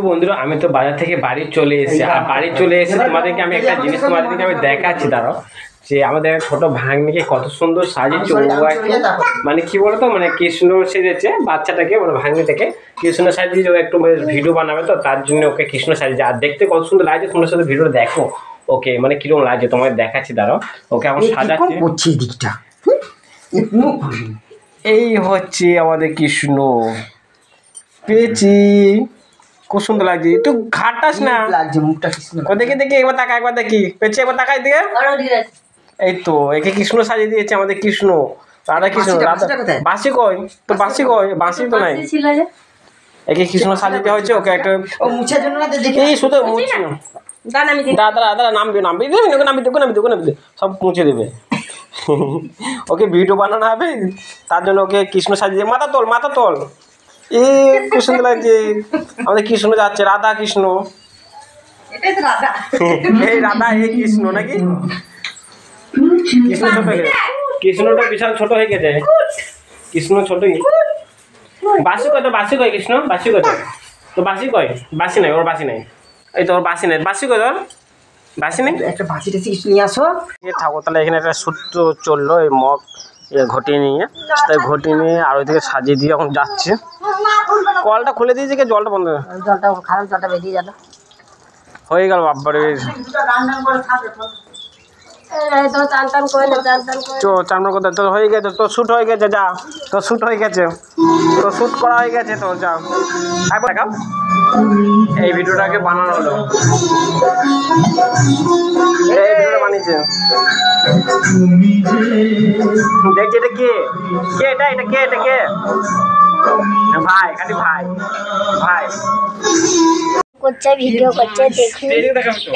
বন্ধুরা আমি তো বাজার থেকে বাড়ি চলে এসেছি, আর বাড়ি চলে এসে তোমাদেরকে আমি একটা জিনিস তোমাদেরকে আমি দেখাচ্ছি। দাঁড়াও, যে আমাদের ছোট ভাগ্নিকে কত সুন্দর সাজিয়েছে। ও মানে কি বলতো, মানে কৃষ্ণ সেজেছে বাচ্চাটাকে, মানে ভাগ্নিটাকে কৃষ্ণ সাজিয়েছে। ও একটু ভিডিও বানাবে, তো তার জন্য ওকে কৃষ্ণ সাজিয়েছে। আর দেখতে কত সুন্দর লাগছে, তোমার সাথে ভিডিও দেখো ওকে, মানে কিরকম লাগছে তোমাকে দেখাচ্ছি। দাঁড়াও, ওকে এখন সাজাচ্ছি দিকটা। এই হচ্ছে আমাদের কৃষ্ণ, পেয়েছি। খুব সুন্দর লাগছে, একটু ঘাটাস না লাগছে মুখটা কৃষ্ণ। দেখি দেখি একবার তাকা, একবার দেখি পেয়েছি, একবার তাকাই দিয়ে। এই তো একে কৃষ্ণ সাজিয়ে দিয়েছে আমাদের কৃষ্ণ, রাধা কৃষ্ণ। বাঁশি কই তো, বাঁশি কই, বাঁশি তো নাই। একে কৃষ্ণ সাজিয়ে দেওয়া হয়েছে ওকে একটা। ও মুছের জন্য না দেখি, এই শুধু মুছে না, দাদা দাদা নামবে নামবে নামবে সব মুছে দেবে। ওকে ভিডিও বানানো হবে, তার জন্য ওকে কৃষ্ণ সাজিয়ে। মাথা তোল, মাথা তোল। এ খুব সুন্দর লাগছে আমাদের কৃষ্ণ যাচ্ছে, রাধা কৃষ্ণ। এই রাধা, এই কৃষ্ণ নাকি? কৃষ্ণ ছোট হয়ে গেছে, কৃষ্ণটা বিশাল ছোট হয়ে গেছে। কৃষ্ণ ছোট। বাসি কয় তো, বাসি কয় কৃষ্ণ, বাসি কয় তো, বাসি কয়, বাসি নাই ওর, বাসি নাই। এই তো ওর বাসি নাই, বাসি কয় তোর, বাসি নেই। একটা বাসি টাসি কিছু নিয়ে আসো। ঠাকুরতলা এখানে একটা সূত্র চললো, এই মগ ঘটি নিয়ে, তাই ঘটি নিয়ে আর ওইদিকে সাজিয়ে দিয়ে এখন যাচ্ছে। কলটা খুলে দিয়েছে, কি জলটা বন্ধ, জলটা খারাপ, জলটা বেরিয়ে যাবে। হয়ে গেল বাপ্পারে। চান করতে তোর হয়ে গেছে, তোর শ্যুট হয়ে গেছে, যা তোর শ্যুট হয়ে গেছে, তোর শ্যুট করা হয়ে গেছে তোর, যা একবার দেখাও। এই ভিডিওটাকে বানানো হলো, এই ভিডিওটা বানিয়েছে। দেখছি এটা কে, কে এটা, এটা কে, এটা কে? ভাই, খালি ভাই, ভাই করছে, ভিডিও করছে, দেখুন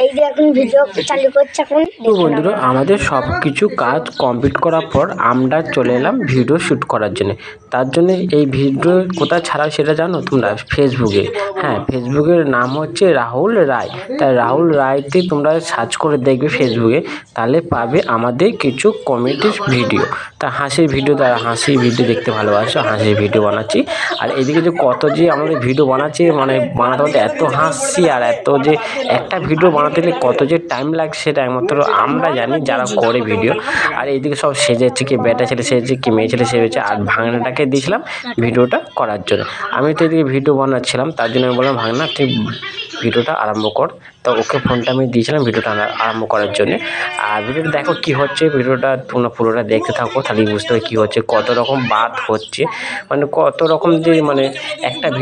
এই যে এখন ভিডিও চালু করছে। এখন তো বন্ধুরা আমাদের সব কিছু কাজ কমপ্লিট করার পর আমরা চলে এলাম ভিডিও শ্যুট করার জন্য। তার জন্য এই ভিডিও কোথায় ছাড়া সেটা জানো তোমরা? ফেসবুকে। হ্যাঁ, ফেসবুকের নাম হচ্ছে রাহুল রায়। তাই রাহুল রায়তে তোমরা সার্চ করে দেখবে ফেসবুকে, তাহলে পাবে আমাদের কিছু কমেডির ভিডিও। তা হাসির ভিডিও, তারা হাসির ভিডিও দেখতে ভালোবাসো, হাসির ভিডিও বানাচ্ছি। আর এদিকে যে কত যে আমাদের ভিডিও বানাচ্ছি, মানে বানাতে বানাতে এত হাসছি, আর এত যে একটা ভিডিও বানাতে গেলে কত যে টাইম লাগছে সেটা একমাত্র আমরা জানি যারা করে ভিডিও। আর এইদিকে সব সেজেছে, কি বেটা ছেলে সেজেছে, কি মেয়ে ছেলে সেজেছে। আর ভাঙনাটাকে দিয়েছিলাম ভিডিওটা করার জন্য। আমি তো এদিকে ভিডিও বানাচ্ছিলাম, তার জন্য আমি বললাম ভাঙনা তুই ভিডিওটা আরম্ভ কর। তো ওকে ফোনটা আমি দিয়েছিলাম ভিডিওটা আরম্ভ করার জন্য। আর ভিডিওটা দেখো কী হচ্ছে, ভিডিওটা তোমরা পুরোটা দেখতে থাকো, তাহলেই বুঝতে হবে কী হচ্ছে, কত রকম বাদ হচ্ছে, মানে কত রকম যে মানে একটা ভিডিও।